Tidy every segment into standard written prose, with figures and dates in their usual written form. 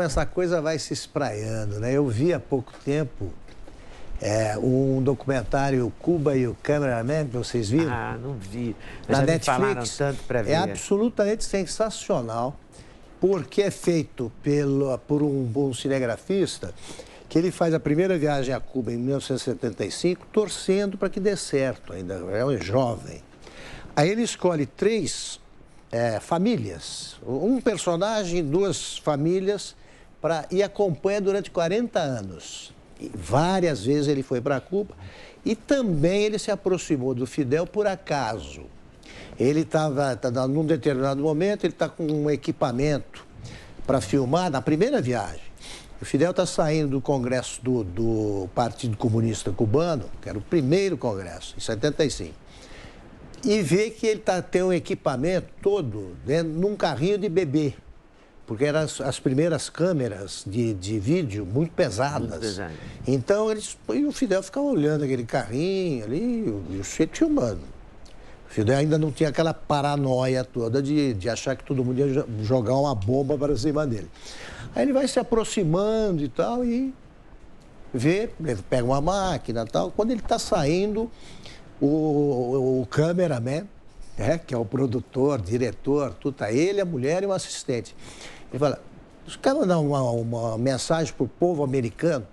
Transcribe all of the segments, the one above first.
essa coisa vai se espraiando, né? Eu vi há pouco tempo um documentário Cuba e o Cameraman, vocês viram? Ah, não vi. Na Já me Netflix. falaram tanto para ver. É absolutamente sensacional, porque é feito por um cinegrafista que ele faz a primeira viagem a Cuba em 1975, torcendo para que dê certo, ainda é um jovem. Aí ele escolhe três famílias, um personagem, duas famílias, e acompanha durante 40 anos. E várias vezes ele foi para Cuba e também ele se aproximou do Fidel por acaso. Ele estava, num determinado momento, ele está com um equipamento para filmar na primeira viagem. O Fidel está saindo do congresso do Partido Comunista Cubano, que era o primeiro congresso, em 75. E vê que ele tem um equipamento todo dentro num carrinho de bebê, porque eram as primeiras câmeras de vídeo muito pesadas. Muito pesado. Então, e o Fidel ficava olhando aquele carrinho ali e o sujeito filmando. O Fidel ainda não tinha aquela paranoia toda de achar que todo mundo ia jogar uma bomba para cima dele. Aí ele vai se aproximando e tal e vê, ele pega uma máquina e tal. Quando ele está saindo, o cameraman, que é o produtor, diretor, tudo, tá ele, a mulher e um assistente. Ele fala, os caras mandam uma mensagem para o povo americano.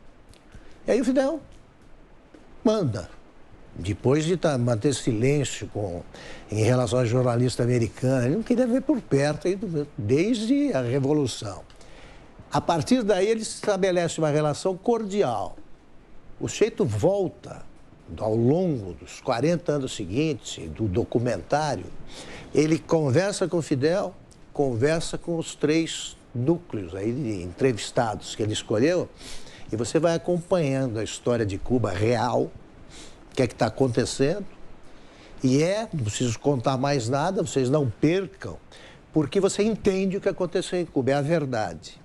E aí o Fidel manda. Depois de manter silêncio em relação a jornalista americano, ele não queria ver por perto, desde a Revolução. A partir daí ele estabelece uma relação cordial. O sujeito volta ao longo dos 40 anos seguintes, do documentário, ele conversa com o Fidel, conversa com os três núcleos aí de entrevistados que ele escolheu, e você vai acompanhando a história de Cuba real, o que é que está acontecendo, e não preciso contar mais nada, vocês não percam, porque você entende o que aconteceu em Cuba, é a verdade.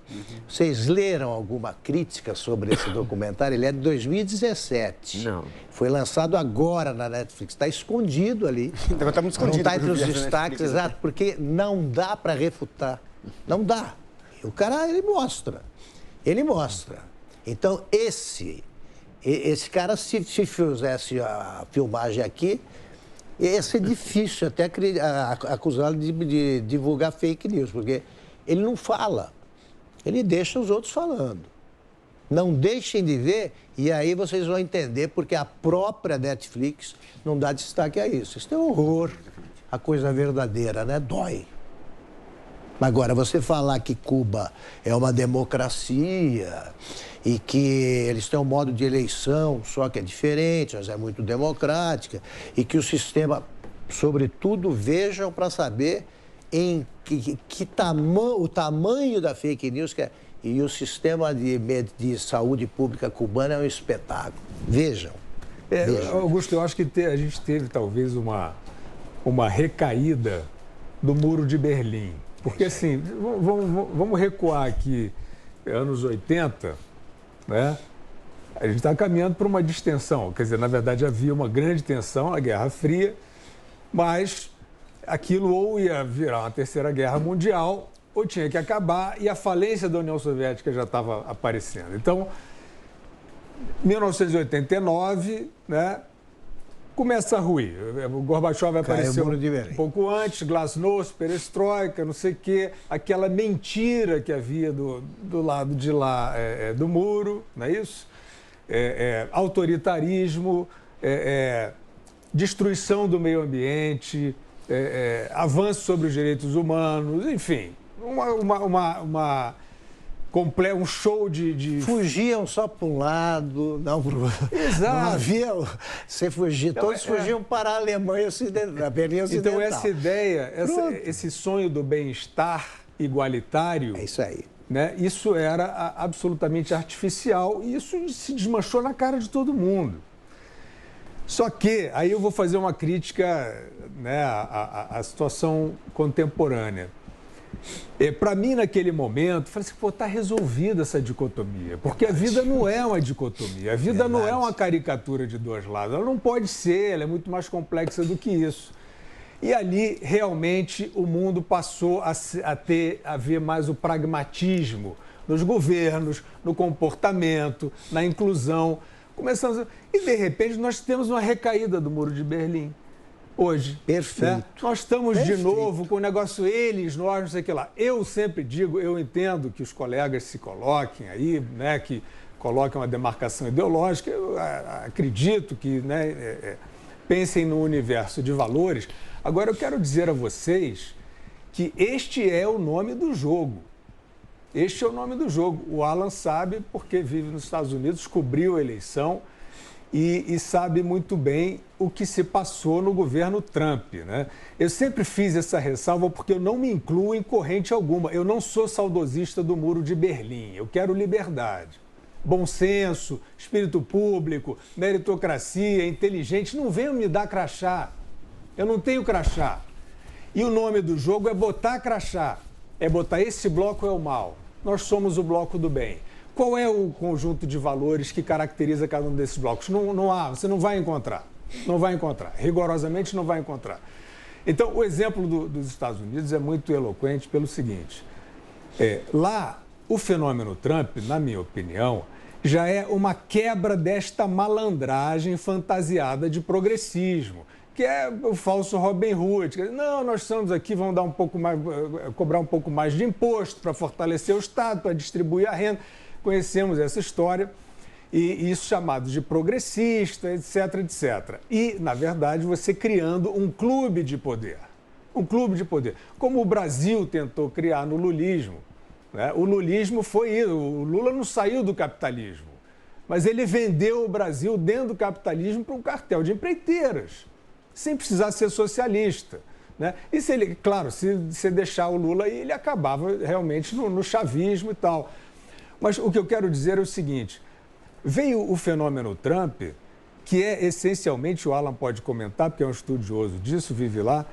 Vocês leram alguma crítica sobre esse documentário? Ele é de 2017. Não. Foi lançado agora na Netflix. Está escondido ali. Está muito escondido. Não está entre os destaques, exato, porque não dá para refutar. Não dá. E o cara, ele mostra. Ele mostra. Então, esse cara, se fizesse a filmagem aqui, ia ser difícil até acusá-lo de divulgar fake news, porque ele não fala. Ele deixa os outros falando. Não deixem de ver e aí vocês vão entender porque a própria Netflix não dá destaque a isso. Isso é um horror. A coisa verdadeira, né? Dói. Agora, você falar que Cuba é uma democracia e que eles têm um modo de eleição só que é diferente, mas é muito democrática, e que o sistema, sobretudo, vejam para saber em o tamanho da fake news e o sistema de saúde pública cubana é um espetáculo. Vejam. Vejam. Augusto, eu acho que a gente teve talvez uma recaída do Muro de Berlim. Porque assim, vamos recuar aqui, anos 80, né? A gente está caminhando para uma distensão. Quer dizer, na verdade havia uma grande tensão na Guerra Fria, mas aquilo ou ia virar uma terceira guerra mundial ou tinha que acabar e a falência da União Soviética já estava aparecendo. Então, 1989, né, começa a ruir. O Gorbachev apareceu um pouco antes, Glasnost, Perestroika, não sei o quê, aquela mentira que havia do lado de lá do muro, não é isso? Autoritarismo, destruição do meio ambiente, avanço sobre os direitos humanos, enfim, um show de... Fugiam só para um lado, não para o outro. Exato. Não havia... Você fugia, todos fugiam para a Alemanha Ocidental, a Berlim Ocidental. Então, essa ideia, esse sonho do bem-estar igualitário... É isso aí. Né, isso era absolutamente artificial e isso se desmanchou na cara de todo mundo. Só que, aí eu vou fazer uma crítica, né, à situação contemporânea. Para mim, naquele momento, eu falei assim, está resolvida essa dicotomia, porque a vida não é uma dicotomia, a vida não é uma caricatura de dois lados, ela não pode ser, ela é muito mais complexa do que isso. E ali, realmente, o mundo passou a ver mais o pragmatismo, nos governos, no comportamento, na inclusão. E, de repente, nós temos uma recaída do Muro de Berlim. Hoje. Perfeito. Né? Nós estamos Perfeito. de novo com o negócio eles, nós, não sei o que lá. Eu sempre digo, eu entendo que os colegas se coloquem aí, né, que coloquem uma demarcação ideológica, eu acredito que, né, pensem no universo de valores. Agora, eu quero dizer a vocês que este é o nome do jogo. Este é o nome do jogo. O Alan sabe, porque vive nos Estados Unidos, cobriu a eleição e sabe muito bem o que se passou no governo Trump, né? Eu sempre fiz essa ressalva porque eu não me incluo em corrente alguma. Eu não sou saudosista do Muro de Berlim. Eu quero liberdade. Bom senso, espírito público, meritocracia, inteligente. Não venham me dar crachá. Eu não tenho crachá. E o nome do jogo é botar crachá. É botar esse bloco é o mal. Nós somos o bloco do bem. Qual é o conjunto de valores que caracteriza cada um desses blocos? Não há, você não vai encontrar. Não vai encontrar. Rigorosamente não vai encontrar. Então, o exemplo dos Estados Unidos é muito eloquente pelo seguinte. Lá, o fenômeno Trump, na minha opinião, já é uma quebra desta malandragem fantasiada de progressismo, que é o falso Robin Hood. Não, nós estamos aqui, vamos dar um pouco mais, cobrar um pouco mais de imposto para fortalecer o Estado, para distribuir a renda. Conhecemos essa história, e isso chamado de progressista, etc, etc. E, na verdade, você criando um clube de poder. Um clube de poder. Como o Brasil tentou criar no lulismo. Né? O lulismo foi isso. O Lula não saiu do capitalismo, mas ele vendeu o Brasil dentro do capitalismo para um cartel de empreiteiras, sem precisar ser socialista. Né? E se ele, claro, se deixar o Lula aí, ele acabava realmente no chavismo e tal. Mas o que eu quero dizer é o seguinte, veio o fenômeno Trump, que é essencialmente, o Alan pode comentar, porque é um estudioso disso, vive lá,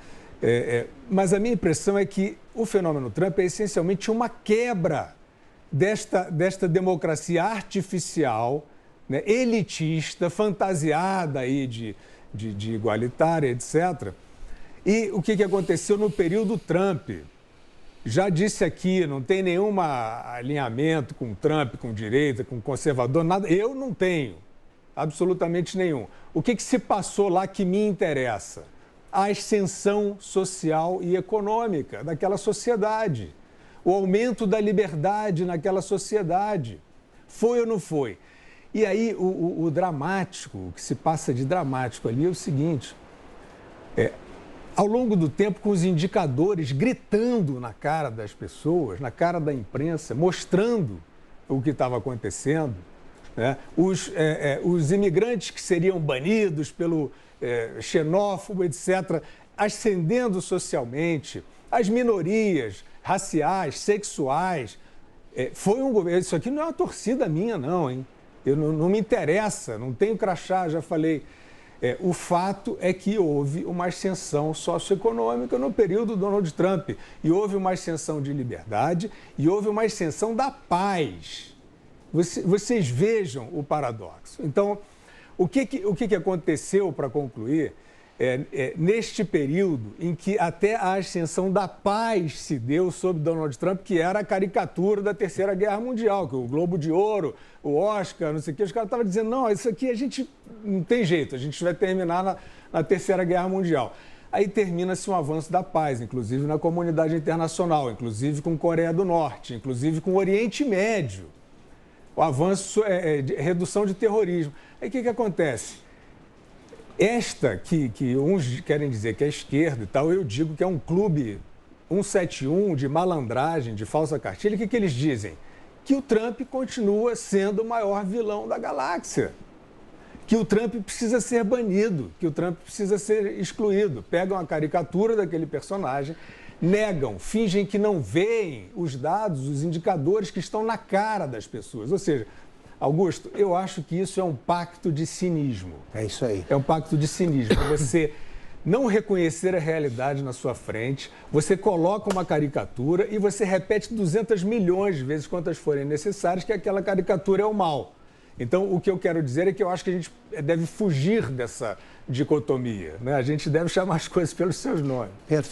mas a minha impressão é que o fenômeno Trump é essencialmente uma quebra desta democracia artificial, né, elitista, fantasiada aí de igualitária, etc. E o que aconteceu no período Trump? Já disse aqui, não tem nenhum alinhamento com Trump, com direita, com conservador, nada. Eu não tenho, absolutamente nenhum. O que se passou lá que me interessa? A ascensão social e econômica daquela sociedade, o aumento da liberdade naquela sociedade. Foi ou não foi? E aí o dramático, o que se passa de dramático ali é o seguinte, ao longo do tempo, com os indicadores gritando na cara das pessoas, na cara da imprensa, mostrando o que estava acontecendo, né? Os imigrantes que seriam banidos pelo xenófobo, etc., ascendendo socialmente, as minorias raciais, sexuais. Foi um governo. Isso aqui não é uma torcida minha, não, hein? Não me interessa, não tenho crachá, já falei. O fato é que houve uma ascensão socioeconômica no período do Donald Trump. E houve uma ascensão de liberdade e houve uma ascensão da paz. Vocês vejam o paradoxo. Então, o que aconteceu, para concluir, neste período em que até a ascensão da paz se deu sob Donald Trump, que era a caricatura da Terceira Guerra Mundial, que o Globo de Ouro, o Oscar, não sei o que, os caras estavam dizendo, não, isso aqui a gente não tem jeito, a gente vai terminar na Terceira Guerra Mundial. Aí termina-se um avanço da paz, inclusive na comunidade internacional, inclusive com Coreia do Norte, inclusive com o Oriente Médio. O avanço de redução de terrorismo. Aí o que acontece? Esta, que uns querem dizer que é esquerda e tal, eu digo que é um clube 171 de malandragem, de falsa cartilha. O que eles dizem? Que o Trump continua sendo o maior vilão da galáxia. Que o Trump precisa ser banido, que o Trump precisa ser excluído. Pegam a caricatura daquele personagem, negam, fingem que não veem os dados, os indicadores que estão na cara das pessoas. Ou seja, Augusto, eu acho que isso é um pacto de cinismo. É isso aí. É um pacto de cinismo. Você não reconhecer a realidade na sua frente, você coloca uma caricatura e você repete 200 milhões de vezes, quantas forem necessárias, que aquela caricatura é o mal. Então, o que eu quero dizer é que eu acho que a gente deve fugir dessa dicotomia, né? A gente deve chamar as coisas pelos seus nomes. Perfeito.